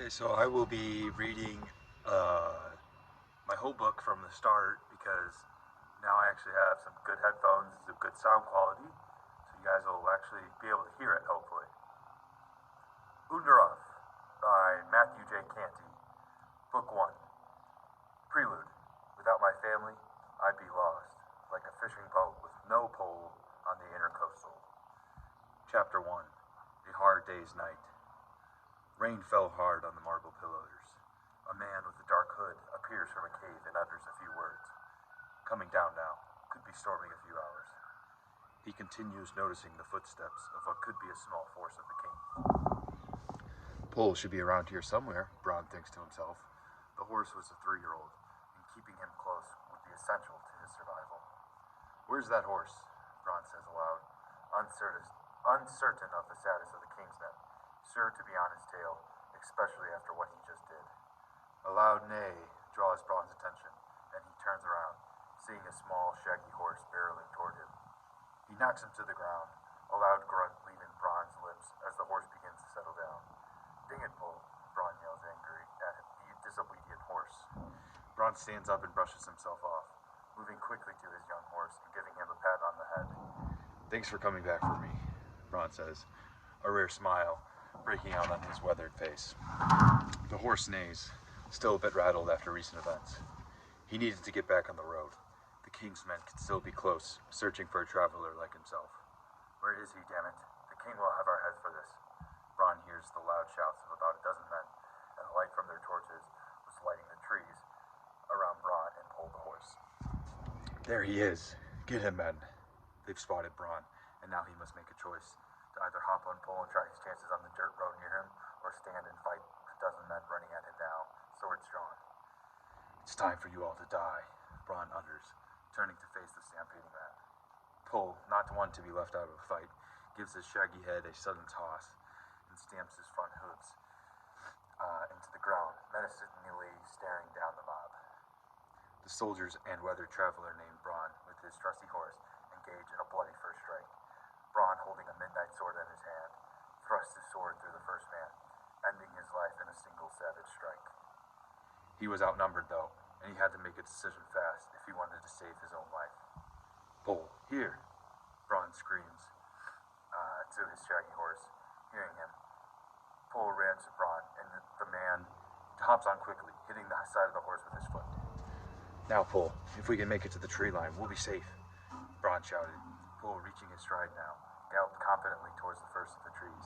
Okay, so I will be reading my whole book from the start because now I actually have some good headphones, some good sound quality, so you guys will actually be able to hear it, hopefully. Underaf by Matthew J. Canty, Book 1. Prelude. Without my family, I'd be lost, like a fishing boat with no pole on the intercoastal. Chapter 1. A hard day's night. Rain fell hard on the marble pillars. A man with a dark hood appears from a cave and utters a few words. Coming down now. Could be storming a few hours. He continues noticing the footsteps of what could be a small force of the king. Pole should be around here somewhere, Bron thinks to himself. The horse was a 3-year-old, and keeping him close would be essential to his survival. Where's that horse? Bron says aloud, uncertain of the status of the king's men. Sure to be on his tail, especially after what he just did. A loud neigh draws Bron's attention, and he turns around, seeing a small, shaggy horse barreling toward him. He knocks him to the ground, a loud grunt leaving Bron's lips as the horse begins to settle down. Ding it, Bull, Bron yells angry at the disobedient horse. Bron stands up and brushes himself off, moving quickly to his young horse and giving him a pat on the head. Thanks for coming back for me, Bron says, a rare smile breaking out on his weathered face. The horse neighs, still a bit rattled after recent events. He needed to get back on the road. The king's men could still be close, searching for a traveler like himself. Where is he, damn it? The king will have our heads for this. Bron hears the loud shouts of about a dozen men, and the light from their torches was lighting the trees around Bron and pulled the horse. There he is. Get him, men. They've spotted Bron, and now he must make a choice. To either hop on pole and try his chances on the dirt road near him, or stand and fight a dozen men running at him now, swords drawn. It's time for you all to die, Bron utters, turning to face the stampeding man. Pole, not one to be left out of a fight, gives his shaggy head a sudden toss and stamps his front hooves into the ground, menacingly staring down the mob. The soldiers and weathered traveler named Bron, with his trusty horse, engage in a bloody first strike. Bron, holding a midnight sword in his hand, thrust his sword through the first man, ending his life in a single savage strike. He was outnumbered, though, and he had to make a decision fast if he wanted to save his own life. Pole, here, Bron screams to his shaggy horse. Hearing him, Pole ran to Bron, and the man hops on quickly, hitting the side of the horse with his foot. Now, Pole, if we can make it to the tree line, we'll be safe, Bron shouted. Pole, reaching his stride now, galloped confidently towards the first of the trees.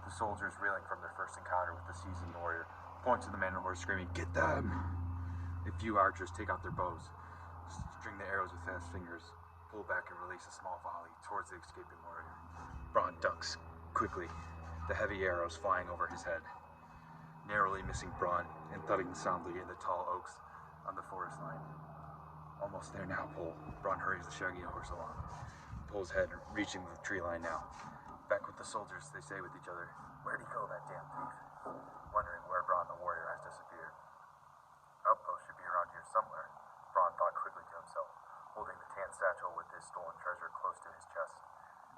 The soldiers, reeling from their first encounter with the seasoned warrior, point to the man on the horse, screaming, "Get them!" A few archers take out their bows, string the arrows with fast fingers, pull back and release a small volley towards the escaping warrior. Bron ducks quickly, the heavy arrows flying over his head, narrowly missing Bron and thudding soundly in the tall oaks on the forest line. Almost there now, Pole. Bron hurries the shaggy horse along. Pole's head reaching the tree line now. Back with the soldiers, they say with each other, "Where'd he go, that damn thief?" Wondering where Bron the warrior has disappeared. Outpost should be around here somewhere, Bron thought quickly to himself, holding the tan satchel with his stolen treasure close to his chest.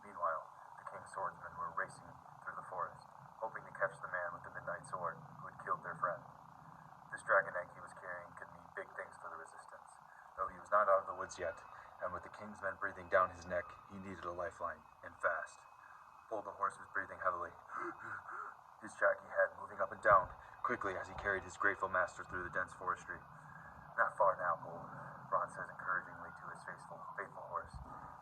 Meanwhile, the king's swordsmen were racing through the forest, hoping to catch the man with the midnight sword who had killed their friend. This dragon egg he was carrying could mean big things for the resistance, though he was not out of the woods yet, and with the king's men breathing down his neck, he needed a lifeline, and fast. Pole, the horse, was breathing heavily, his shaggy head moving up and down quickly as he carried his grateful master through the dense forestry. Not far now, Pole, Bron says encouragingly to his faithful horse.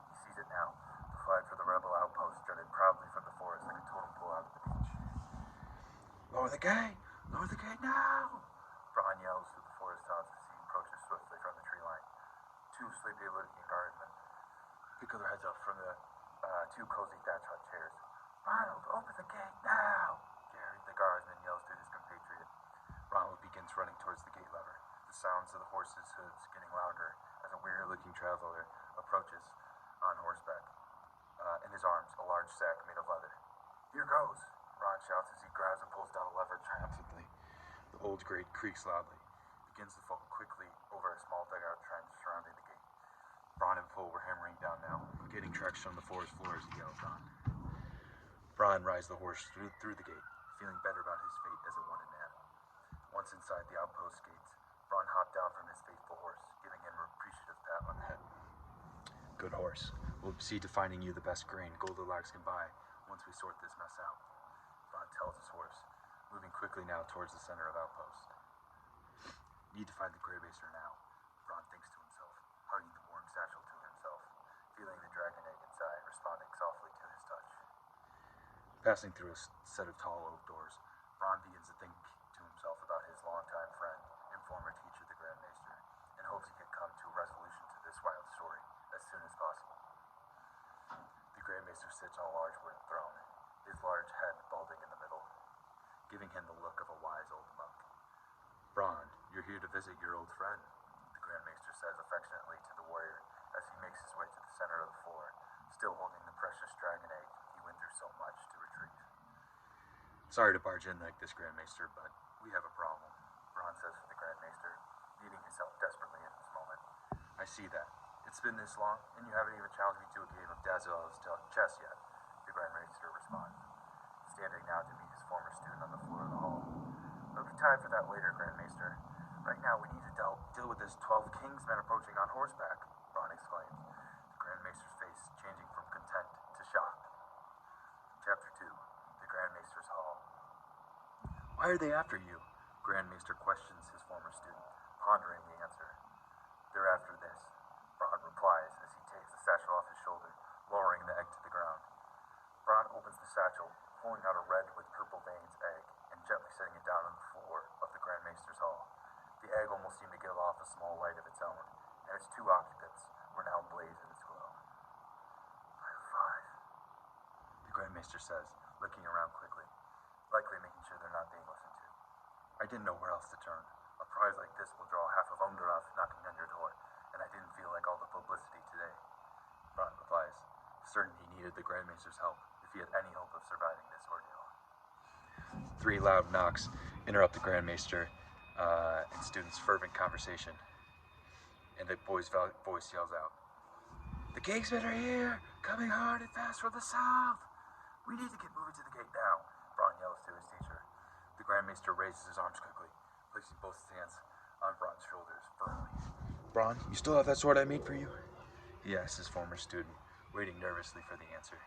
He sees it now, the flag for the rebel outpost jutted proudly from the forest like a totem pole out of the beach. "Lower the gate! Lower the gate now!" Bron yells through the forest tops as he approaches swiftly from the tree line. Two sleepy-looking guardsmen pick their heads up from the two cozy thatch hut chairs. "Ronald, open the gate now!" Jerry, the guardsman, yells to his compatriot. Ronald begins running towards the gate lever, the sounds of the horses' hooves getting louder as a weary-looking traveler approaches on horseback. In his arms, a large sack made of leather. "Here goes!" Ron shouts as he grabs and pulls down a lever triumphantly. The old grate creaks loudly, begins to fall quickly over a small dugout trench surrounding the gate. Bron and Pole were hammering down now, getting traction on the forest floor as he galloped on. Bron rides the horse through the gate, feeling better about his fate as a wanted man. Once inside the outpost gates, Bronn hopped down from his faithful horse, giving him an appreciative pat on the head. Good horse. We'll see to finding you the best grain Goldilocks can buy once we sort this mess out, Bronn tells his horse, moving quickly now towards the center of outpost. Need to find the Greymaster now, Bronn thinks to himself, hugging the warm satchel to himself, feeling the dragon egg inside, responding softly to his touch. Passing through a set of tall oak doors, Bronn begins to think to himself about his longtime friend and former teacher, the Grandmaster, and hopes he can come to a resolution to this wild story as soon as possible. The Grandmaster sits on a large wooden throne, his large head balding in the middle, giving him the look of a wise old monk. Bronn, you're here to visit your old friend, the Grandmaster says affectionately to the warrior as he makes his way to the center of the floor, still holding the precious dragon egg he went through so much to retrieve. Sorry to barge in like this, Grandmaster, but we have a problem, Bronn says to the Grandmaster, needing his help desperately in this moment. I see that. It's been this long, and you haven't even challenged me to a game of Dazzle's chess yet, the Grandmaster responds, standing now to meet his former student on the floor of the hall. There'll be time for that later, Grandmaster. Right now, we need to deal with this 12 Kingsmen approaching on horseback, Bronn exclaims, the Grandmaster's face changing from content to shock. Chapter 2, The Grandmaster's Hall. Why are they after you? Grandmaster questions his former student, pondering the answer. They're after this, Bronn replies as he takes the satchel off his shoulder, lowering the egg to the ground. Bronn opens the satchel, pulling out a red with purple veins egg, and gently setting it down on the floor of the Grandmaster's hall. The egg almost seemed to give off a small light of its own, and its two occupants were now ablaze in its glow. I have 5, the Grandmaster says, looking around quickly, likely making sure they're not being listened to. I didn't know where else to turn. A prize like this will draw half of Underaf knocking on your door, and I didn't feel like all the publicity today. Bronn replies, certain he needed the Grandmaster's help if he had any hope of surviving this ordeal. 3 loud knocks interrupt the Grandmaster and students' fervent conversation, and the boy's voice yells out, "The Kingsmen are here, coming hard and fast from the south! We need to get moving to the gate now," Bronn yells to his teacher. The Grandmaster raises his arms quickly, placing both his hands on Bronn's shoulders firmly. Bronn, you still have that sword I made for you? He asks his former student, waiting nervously for the answer.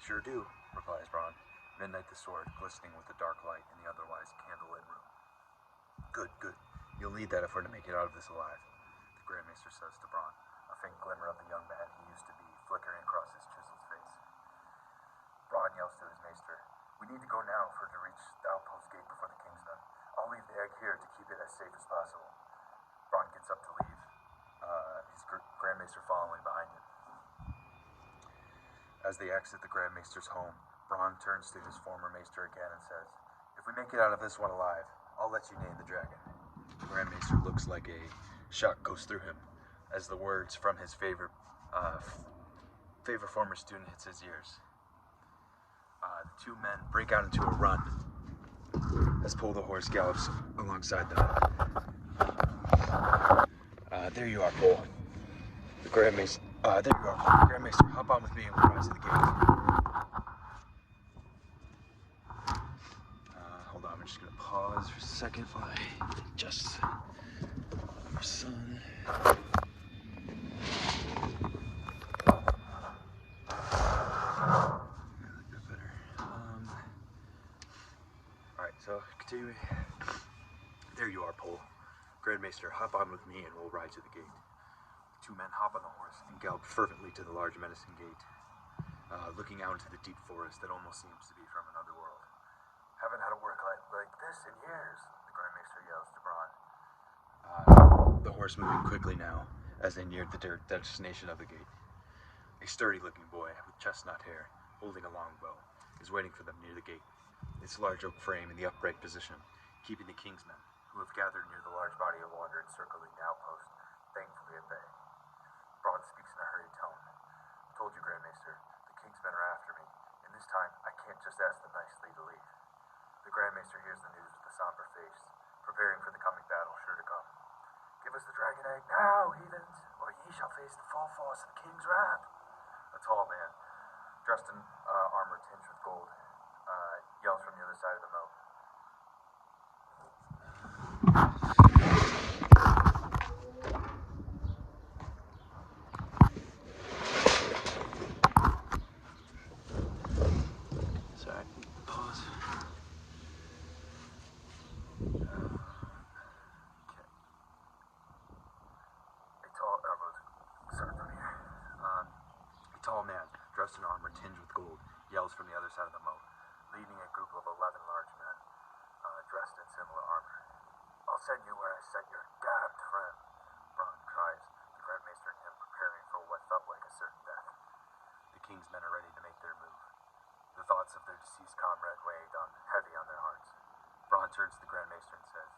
Sure do, replies Bronn, midnight the sword glistening with the dark light in the otherwise candlelit room. Good, good. You'll need that if we're to make it out of this alive, the Grandmaster says to Bronn, a faint glimmer of the young man he used to be flickering across his chiseled face. Bronn yells to his maester, we need to go now for to reach the outpost gate before the Kingsmen. I'll leave the egg here to keep it as safe as possible. Bronn gets up to leave, his Grandmaster following behind him. As they exit the Grandmaster's home, Bronn turns to his former maester again and says, if we make it out of this one alive, I'll let you name the dragon. The Grandmaster looks like a shock goes through him as the words from his favorite former student hits his ears. The 2 men break out into a run as Pull the Horse gallops alongside them. There you are, Pull. The Grandmaster. There you are, Grandmaster. Hop on with me and we'll rise to the gate. Hold on, I'm just gonna pause for a second while I adjust our son. Alright, so continuing. There you are, Pull. Grandmaster, hop on with me and we'll ride to the gate. The 2 men hop on the horse and gallop fervently to the large menacing gate, looking out into the deep forest that almost seems to be from another world. Haven't had a work like this in years, the Grandmaster yells to Bronn. The horse moving quickly now as they neared the destination of the gate. A sturdy-looking boy with chestnut hair, holding a longbow, is waiting for them near the gate, its large oak frame in the upright position, keeping the Kingsmen, who have gathered near the large body of water encircling the outpost, thankfully at bay. Bronn speaks in a hurried tone. Told you, Grandmaster, the Kingsmen are after me, and this time I can't just ask them nicely to leave. The Grandmaster hears the news with a somber face, preparing for the coming battle sure to come. Give us the dragon egg now, heathens, or ye shall face the full force of the king's wrath. A tall man, dressed in armor tinged with gold, yells from the other side of the moat. Sorry. Pause. A tall man, dressed in armor tinged with gold, yells from the other side of the moat, leading a group of 11 large men, dressed in similar armor. I'll send you where I sent your damned friend, Bron cries, the Grand Maester and him preparing for what felt like a certain death. The king's men are ready to make their move. The thoughts of their deceased comrade weighed heavy on their hearts. Bron turns to the Grand Maester and says,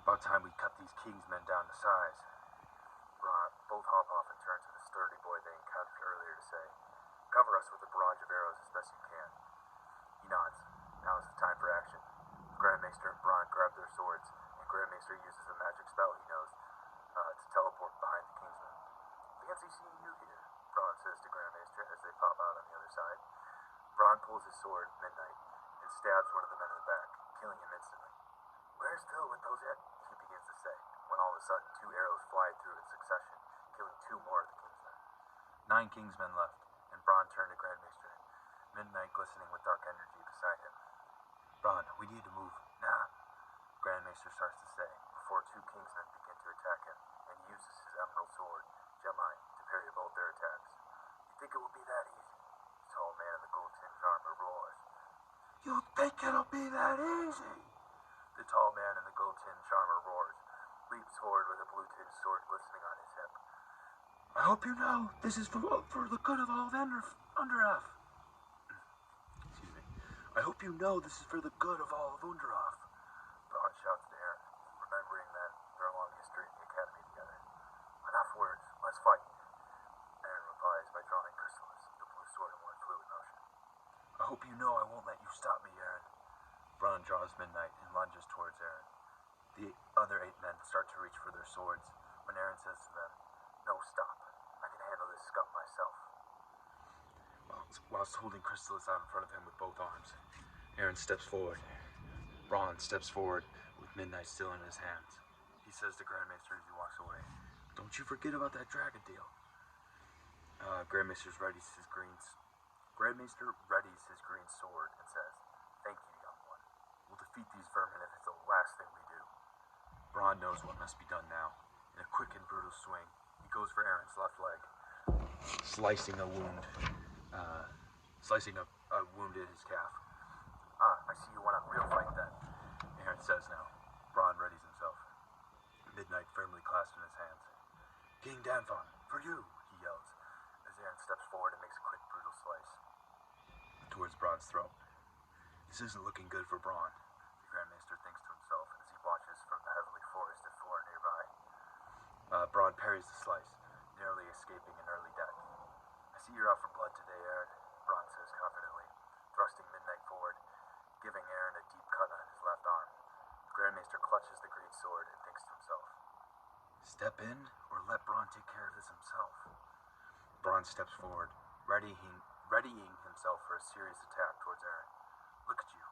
"About time we cut these king's men down to size." Both hop off and turn to the sturdy boy they encountered earlier to say, "Cover us with a barrage of arrows as best you can." He nods. Now is the time for action. Grandmaester and Bron grab their swords, and Grandmaester uses a magic spell he knows to teleport behind the kingsmen. "Fancy seeing you here," Bron says to Grandmaester as they pop out on the other side. Bron pulls his sword at midnight and stabs one of the men in the back, killing him instantly. "Where's Phil with those he begins to say, when all of a sudden 2 arrows fly through in succession, killing 2 more of the kingsmen. 9 kingsmen left, and Bron turned to Grandmaester, midnight glistening with dark energy beside him. "Bron, we need to move." "Nah," Grandmaester starts to say, before 2 kingsmen begin to attack him, and he uses his emerald sword, Gemini, to parry both their attacks. "You think it will be that easy?" The tall man in the gold-tinged armor roars. "You think it'll be that easy?" The tall man in the gold-tinged armor roars, leaps forward with a blue-tinged sword glistening on his hip. "I hope you know this is for the good of all of Underaf." Excuse me. "I hope you know this is for the good of all of Underaf." Bron shouts to Aaron, remembering their long history in the academy together. "Enough words, let's fight." Aaron replies by drawing Chrysalis, the blue sword in one fluid motion. "I hope you know I won't let you stop me, Aaron." Bron draws Midnight and lunges towards Aaron. The other 8 men start to reach for their swords when Aaron says to them, "No, stop. I can handle this scum myself." Whilst holding Chrysalis out in front of him with both arms, Aaron steps forward. Bron steps forward with Midnight still in his hands. He says to Grandmaester as he walks away, "Don't you forget about that dragon deal." Grandmaester readies his green sword and says, "Thank you, young one. We'll defeat these vermin if it's the last thing we do." Bron knows what must be done now. In a quick and brutal swing, he goes for Aaron's left leg, slicing a wound in his calf. "I see you want a real fight then," Aaron says now. Bron readies himself. Midnight firmly clasped in his hands. "King Danfon, for you," he yells, as Aaron steps forward and makes a quick, brutal slice towards Bron's throat. This isn't looking good for Bron, the Grandmaester thinks to himself as he watches from the heavily forested floor nearby. Bron parries the slice, narrowly escaping an early death. "I see you're out for blood today, Aaron," Bron says confidently, thrusting Midnight forward, giving Aaron a deep cut on his left arm. The Grandmaester clutches the green sword and thinks to himself, "Step in, or let Bron take care of this himself." Bron steps forward, readying himself for a serious attack towards Aaron. "Look at you,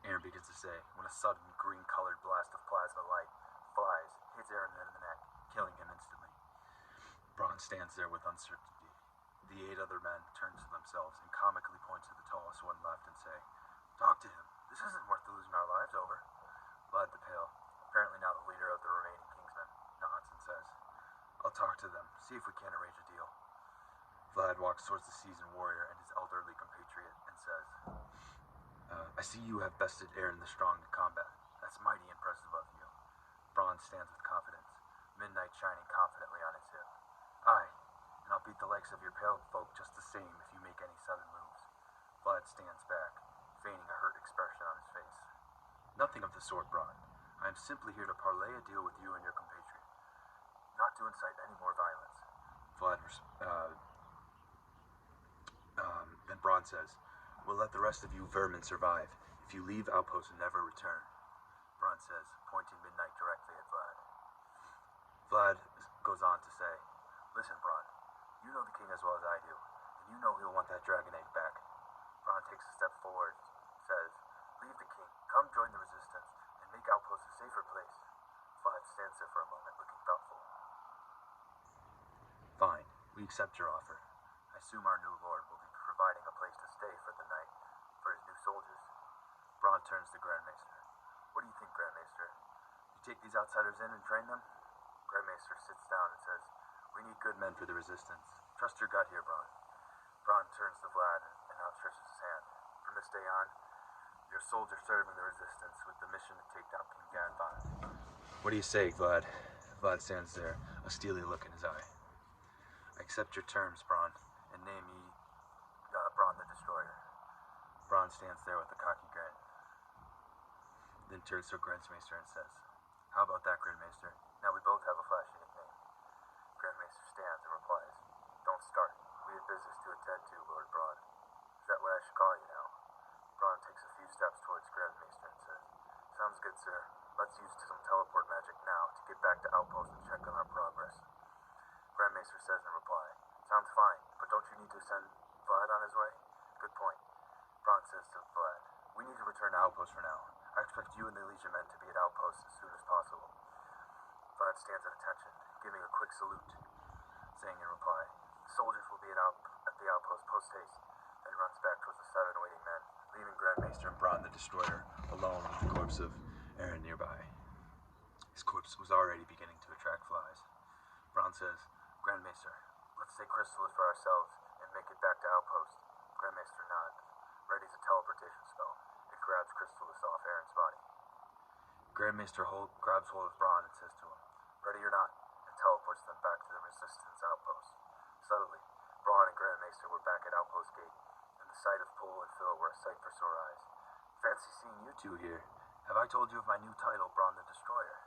Aaron begins to say, when a sudden green-colored blast of plasma light flies, hits Aaron in the neck, killing him instantly. Bron stands there with uncertainty. The 8 other men turn to themselves and comically point to the tallest one left and say, "Talk to him. This isn't worth losing our lives over." Vlad the Pale, apparently now the leader of the remaining Kingsmen, nods and says, "I'll talk to them, see if we can't arrange a deal." Vlad walks towards the seasoned warrior and his elderly compatriot and says, "I see you have bested Aaron the Strong in combat. That's mighty impressive of you." Bron stands with confidence, Midnight shining confidently on his hip. "Aye, and I'll beat the likes of your pale folk just the same if you make any sudden moves." Vlad stands back, feigning a hurt expression on his face. "Nothing of the sort, Bron. I am simply here to parlay a deal with you and your compatriot, not to incite any more violence." Then Bron says, "We'll let the rest of you vermin survive if you leave Outpost and never return." Bron says, pointing Midnight directly at Vlad. Vlad goes on to say, "Listen, Bron, you know the king as well as I do, and you know he'll want that dragon egg back." Bron takes a step forward, says, "Leave the king, come join the resistance, and make Outpost a safer place." Vlad stands there for a moment, looking thoughtful. "Fine, we accept your offer. I assume our new lord will be providing a place to stay for the night for his new soldiers. Braun turns to Grandmaster. What do you think, Grandmaster? You take these outsiders in and train them? Grandmaster sits down and says, we need good men for the resistance. Trust your gut here, Braun. Braun turns to Vlad and outstretches his hand. From this day on, your soldiers serving the resistance with the mission to take down King Gadvan. What do you say, Vlad? Vlad stands there, a steely look in his eye. I accept your terms, Braun, and name me Braun the Destroyer. Braun stands there with a cocky grin. Then turns to Grandmaster and says, how about that, Grandmaster? Now we both have a flashy nickname. Grandmaster stands and replies, don't start. We have business to attend to, Lord Braun. Is that what I should call you now? Braun takes a few steps towards Grandmaster and says, sounds good, sir. Let's use some teleport magic now to get back to Outpost and check on our progress. Grandmaster says in reply, sounds fine, but don't you need to send Vlad on his way? Good point. Braun says to Vlad, we need to return to Outpost for now. I expect you and the Legion men to be at Outpost as soon as possible. Vlad stands at attention, giving a quick salute, saying in reply, soldiers will be at the Outpost post-haste, then runs back towards the 7 waiting men, leaving Grandmaster and Braun the Destroyer alone with the corpse of Aaron nearby. His corpse was already beginning to attract flies. Braun says, Grandmaster, let's take Chrysalis for ourselves and make it back to Outpost. Grandmaster nods, readies a teleportation spell, and grabs Chrysalis off Aaron's body. Grandmaster grabs hold of Braun and says to him, ready or not, and teleports them back to the Resistance Outpost. Subtly, Braun and Grandmaster were back at Outpost Gate, and the sight of Pole and Phil were a sight for sore eyes. Fancy seeing you two here. Have I told you of my new title, Braun the Destroyer?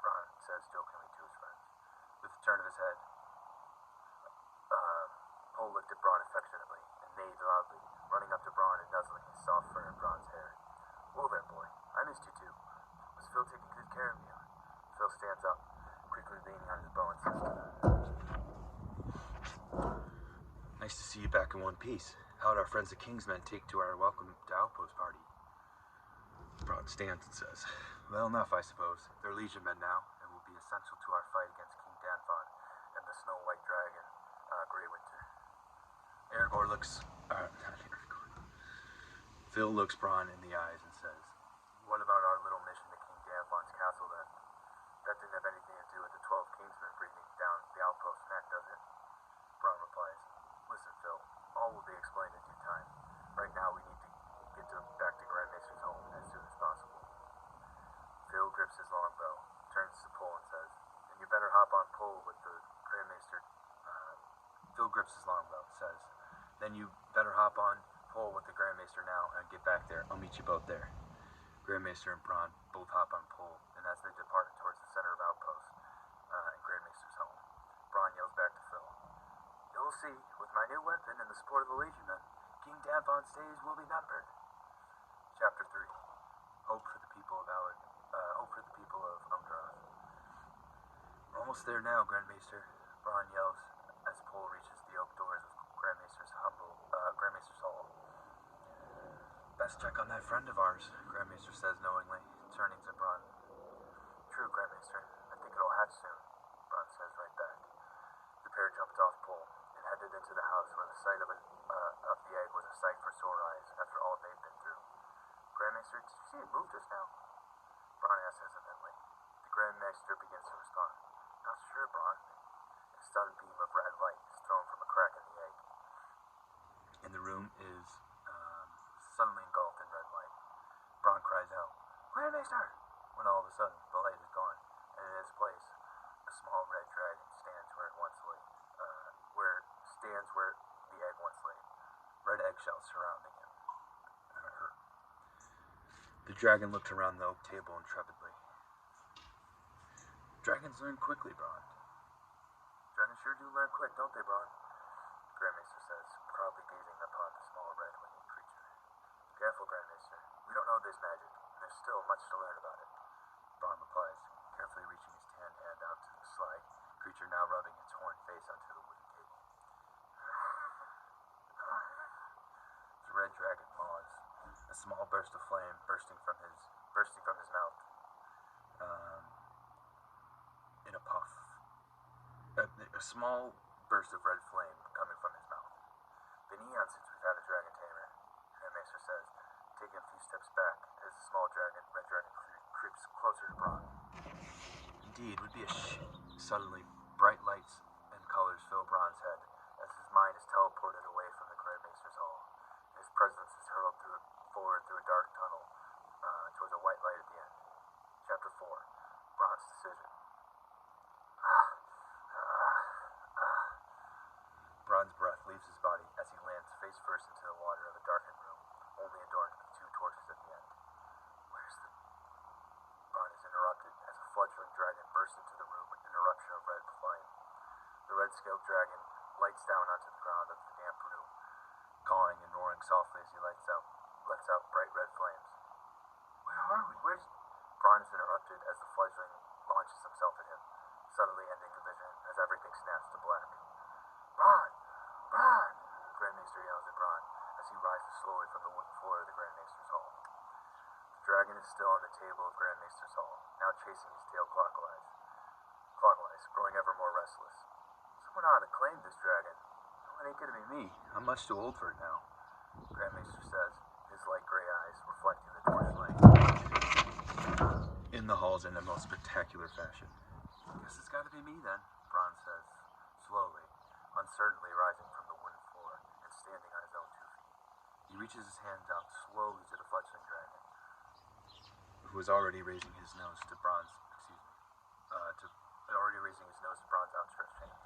Braun says jokingly to his friends. With a turn of his head, Pole looked at Braun affectionately and neighed loudly, running up to Braun and nuzzling his soft fur in Braun's hair. Whoa there, boy. I missed you too. Was Phil taking good care of you? Phil stands up, quickly leaning on his bow and says to him, nice to see you back in one piece. How'd our friends the Kingsmen take to our welcome to Outpost party? Braun stands and says, well enough, I suppose. They're Legion men now, and will be essential to our fight against King Danfon and the Snow White Dragon, Grey Winter. Phil looks Braun in the eyes and says, what about our little mission to King Danfon's castle then? That didn't have anything to do with the 12 Kingsmen breathing down the Outpost neck, does it? Braun replies, listen, Phil, all will be explained in due time. Right now we need to get back to Grandmaster's home as soon as possible. Phil grips his longbow, turns to Pole and says, and you better hop on Pole with the Grandmaster. Phil grips his longbow, says, then you better hop on Pole with the Grandmaster now and get back there. I'll meet you both there. Grandmaster and Braun both hop on Pole, and as they depart towards the center of Outpost and Grandmaster's home, Braun yells back to Phil, you'll see, with my new weapon and the support of the Legion men, King Danfon's days will be numbered. Chapter 3. Hope for the people of Underaf. We're almost there now, Grandmaster, Braun yells as Pole reaches the oak doors of Grandmaster's hall. Best check on that friend of ours, Grandmaster says knowingly, turning to Braun. True, Grandmaster. I think it'll hatch soon, Braun says right back. The pair jumped off Pole and headed into the house where the sight of the egg was a sight for sore eyes after all they'd been through. Grandmaster, did you see it move just now? Braun asks hesitantly. The Grandmaster begins to respond. Not sure, Braun. A stun beam of red light is thrown from a crack in the egg, and the room is suddenly engulfed in red light. Braun cries out, Grandmaster! When all of a sudden the light is gone, and in its place, a small red dragon stands where the egg once lay. Red eggshells surrounding him. Her. The dragon looked around the oak table intrepidly. Dragons learn quickly, Braun. Dragons sure do learn quick, don't they, Braun? Grandmaster says, proudly gazing upon the small red-winged creature. Careful, Grandmaster. We don't know this magic, and there's still much to learn about it. Braun replies, carefully reaching his tan hand out to the sly creature now rubbing its horned face onto the wooden table. The red dragon paws, a small burst of flame bursting from his mouth, in a puff. A small burst of red flame coming from his mouth. Been eons since we've had a dragon tamer. Indeed, would be a Suddenly, bright lights and colors fill Bron's head as his mind is teleported away from the Grandmaster's Hall. His presence is hurled forward through a dark tunnel towards a white light at the end. Chapter 4. Bron's Decision. Bron's breath leaves his body as he lands face first into the water of a darkened room, only adorned with 2 torches at the end. Bron is interrupted as a fledgling dragon bursts into the room with an eruption of red flame. The red-scaled dragon lights down onto the ground of the damp room, cawing and roaring softly as he lets out bright red flames. Where are we? Bron is interrupted as the fledgling launches himself at him, suddenly ending the vision as everything snaps to black. Bron! Bron! The Grandmaster yells at Bron as he rises slowly from the wooden floor of the Grandmaster's Hall. The dragon is still on the table of Grandmaster's Hall, now chasing his tail clockwise, growing ever more restless. Someone ought to claim this dragon. It ain't gonna be me. I'm much too old for it now, Grandmaster says, his light gray eyes reflecting the torchlight in the halls in the most spectacular fashion. Guess it's gotta be me then, Bron says, slowly, uncertainly rising from the wooden floor and standing on his own 2 feet. He reaches his hand down slowly to the fledgling dragon, who was already raising his nose to Bron's outstretched hand.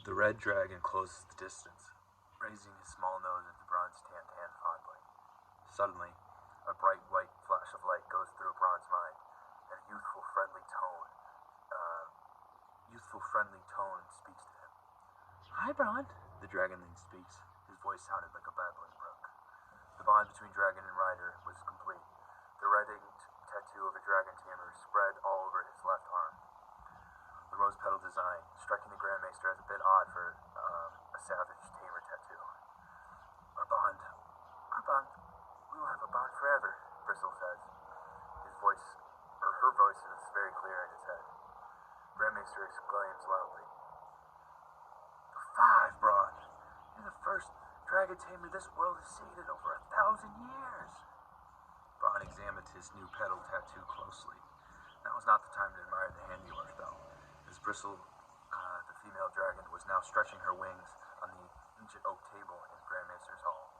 The red dragon closes the distance, raising his small nose into Bron's tanned hand fondly. Suddenly, a bright white flash of light goes through Bron's mind, and a youthful, friendly tone speaks to him. Hi, Bron. The dragonling speaks. His voice sounded like a babbling brook. The bond between dragon and rider was complete. The red-inked tattoo of a dragon tamer spread all over his left arm. The rose petal design, striking the Grandmaster as a bit odd for a savage tamer tattoo. Our bond, we will have a bond forever, Bristle says. Her voice is very clear in his head. Grandmaster exclaims loudly, "The 5, Bron! You're the first dragon tamer this world has seen in over 1,000 years!" Bron examined his new petal tattoo closely. Now was not the time to admire the handiwork, though, as Bristle, the female dragon, was now stretching her wings on the ancient oak table in Grandmaster's Hall.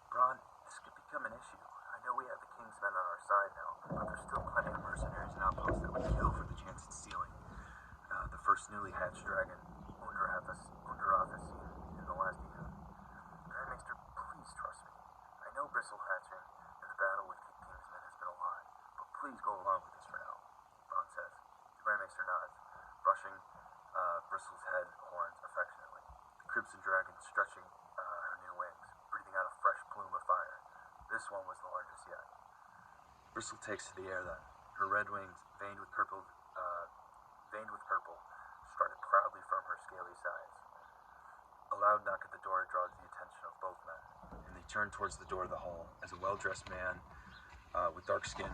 Bron, this could become an issue. I know we have the King's men on our side now, but there's still plenty of mercenaries and outposts that would kill for the chance at stealing the first newly hatched dragon Underaf has seen in the last eon. Grandmaster, please trust me. I know Bristle hatching and the battle with King's men has been a lot, but please go along with this for now, Bron says. The Grandmaster nods, brushing Bristle's head horns affectionately. The crimson dragon stretching her new wings, breathing out a fresh plume of fire. This one was the largest yet. Bristle takes to the air then. Her red wings, veined with purple, strutted proudly from her scaly sides. A loud knock at the door draws the attention of both men, and they turn towards the door of the hall as a well-dressed man with dark skin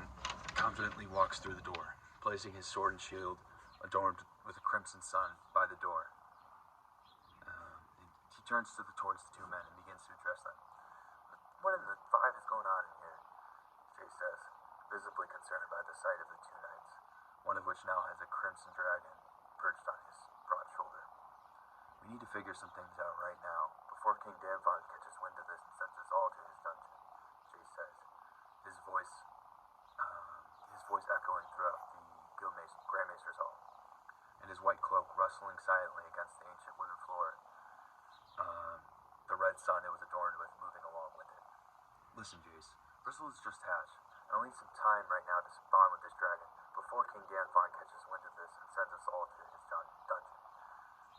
confidently walks through the door, placing his sword and shield adorned with a crimson sun by the door. He turns towards the 2 men and begins to address them. What in the 5 is going on in here? Jay says, visibly concerned by the sight of the 2 knights, one of which now has a crimson dragon perched on his broad shoulder. We need to figure some things out right now, before King Danfon catches wind of this and sends us all to his dungeon, Jay says, his voice echoing throughout the Grandmaster's Hall, and his white cloak rustling silently against the ancient wooden floor. The red sun it was adorned with moving along with it. Listen, Jace, Bristle is just hatched, and I'll need some time right now to bond with this dragon before King Danfon catches wind of this and sends us all to his dungeon.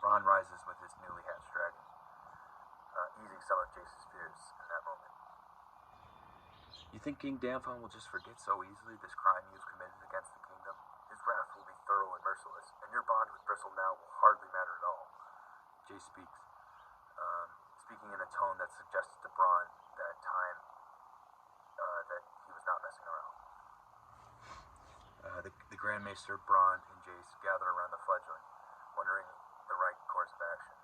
Bron rises with his newly hatched dragon, easing some of Jace's fears in that moment. You think King Danfon will just forget so easily this crime you've committed against the kingdom? His wrath will be thorough and merciless, and your bond with Bristle now will hardly matter at all. Jace speaks, speaking in a tone that suggested to Bron that he was not messing around. The Grandmaster, Bron, and Jace gather around the fledgling, wondering the right course of action.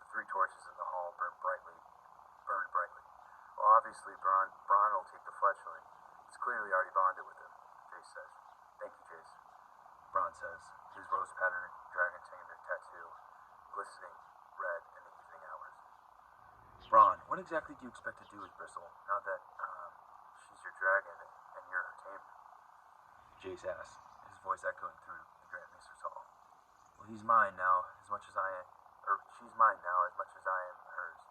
The 3 torches in the hall burned brightly. Well, obviously, Bron will take the fledgling. It's clearly already bonded with him, Jace Jace says. Thank you, Jace. Bron says, his rose-patterned dragon tattoo glistening red in the evening hours. Bron, what exactly do you expect to do with Bristle, now that, she's your dragon and you're her tamer? Jace asks, his voice echoing through the Grand Maester's hall. Well, he's mine now, as much as I am, or she's mine now, as much as I am hers,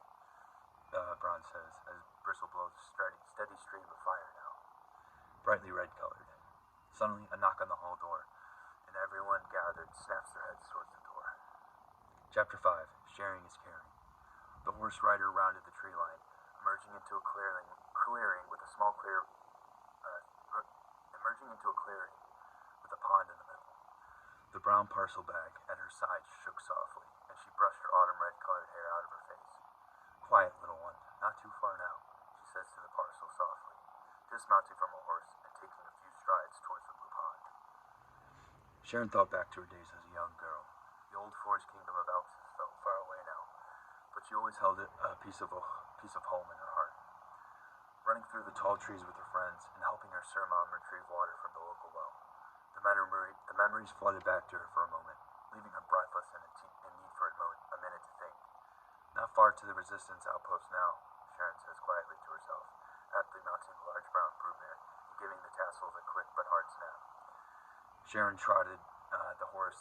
Bron says, as Bristle blows a steady stream of fire now, brightly red-colored. Suddenly, a knock on the hall door, and everyone gathered snaps their heads towards the door. Chapter 5, Sharing is Caring. The horse rider rounded the tree line, emerging into a clearing with a small clearing with a pond in the middle. The brown parcel bag at her side shook softly, and she brushed her autumn red-colored hair out of her face. Quiet, little one, not too far now, she says to the parcel softly, dismounting from her horse and taking a few strides towards the blue pond. Sharon thought back to her days as a young girl. The old forest kingdom of Elpis felt far away now, but she always held a piece of home in her heart. Running through the tall trees with her friends and helping her Surmom retrieve water from the local well. The memories flooded back to her for a moment, leaving her breathless and in need for a minute to think. Not far to the resistance outpost now, Sharon says quietly to herself, aptly mounting the large brown broodmare and giving the tassels a quick but hard snap. Sharon trotted the horse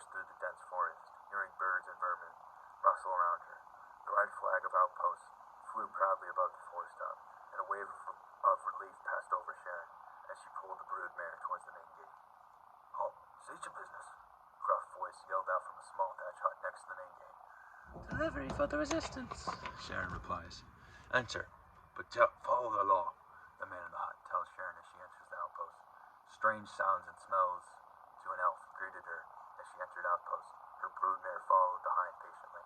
through the dense forest, hearing birds and vermin rustle around her. The red flag of outpost flew proudly above the forest top, and a wave of relief passed over Sharon as she pulled the broodmare towards the main gate. "Halt, state your business," a gruff voice yelled out from a small thatch hut next to the main gate. "Delivery for the resistance," Sharon replies. "Enter, but follow the law," the man in the hut tells Sharon as she enters the outpost. Strange sounds and smells to an elf greeted her as she entered outpost. Her broodmare followed behind patiently.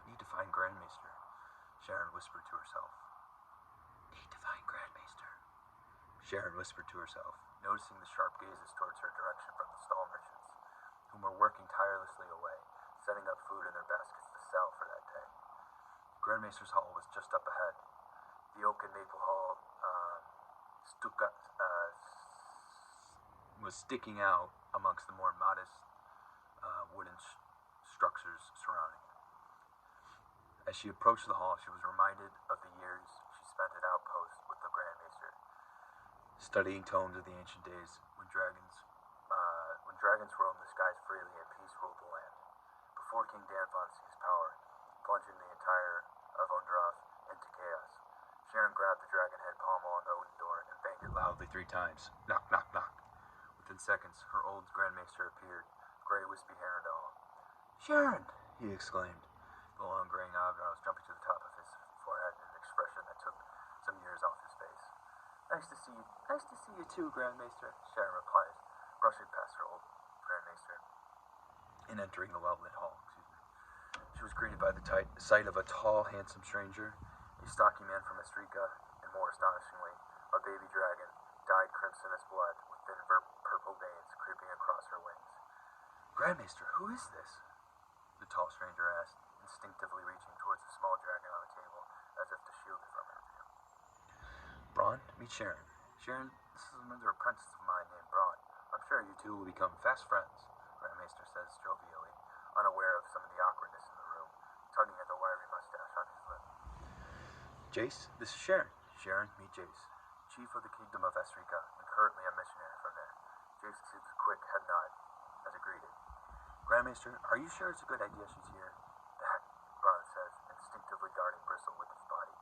"Need to find Grand Maester," Sharon whispered to herself. "Need to find Grand Maester," Sharon whispered to herself, noticing the sharp gazes towards her direction from the stall merchants, whom were working tirelessly away, setting up food in their baskets to sell for that day. Grand Maester's hall was just up ahead. The oak and maple hall was sticking out amongst the more modest wooden structures surrounding it. As she approached the hall, she was reminded of the years she spent at outpost with the Grand Maester, studying tomes of the ancient days when dragons roamed the skies freely and peace ruled the land. Before King Danfon seized power, plunging the entire of Underaf into chaos, Sharon grabbed the dragon head pommel on the oaken door and banged it loudly 3 times. Knock, knock, knock. Within seconds, her old Grand Maester appeared, gray wispy hair and all. "Sharon!" he exclaimed, the long graying eyebrows jumping to the top of his forehead in an expression that took some years off his face. Nice to see you too, Grand Maester," Sharon replied, brushing past her old Grand Maester and entering the well-lit hall. She was greeted by the sight of a tall, handsome stranger, a stocky man from Estrika, and more astonishingly, a baby dragon, dyed crimson as blood, with thin purple veins creeping across her wings. "Grand Maester, who is this?" the tall stranger asked, instinctively reaching towards the small dragon on the table, as if to shield it from her view. "Bron, meet Sharon. Sharon, this is another apprentice of mine named Bron. I'm sure you two will become fast friends," Grand Maester says jovially, unaware of some of the awkwardness in the room, tugging at the wiry mustache on his lip. "Jace, this is Sharon. Sharon, meet Jace, chief of the kingdom of Estrika, and currently a missionary from there." Jace gives a quick head nod as a greeting. "Grand Maester, are you sure it's a good idea she's here?" "That," Bron says, instinctively guarding Bristle with his body.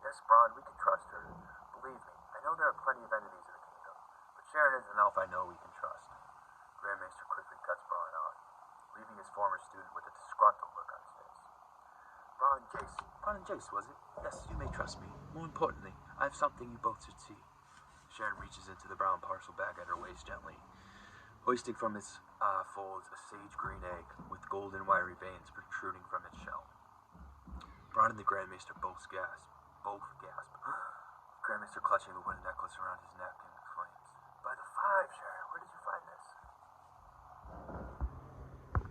"Yes, Bron, we can trust her. Believe me, I know there are plenty of enemies in the kingdom, but Sharon is an elf I know we can trust." Grand Maester quickly cuts Bron off, leaving his former student with a disgruntled look on his face. Bron and Jace, was it? Yes, you may trust me. More importantly, I have something you both should see." Sharon reaches into the brown parcel bag at her waist gently, hoisting from its folds a sage-green egg with golden wiry veins protruding from its shell. Bron and the Grand Maester both gasp. Grand Maester clutching the wooden necklace around his neck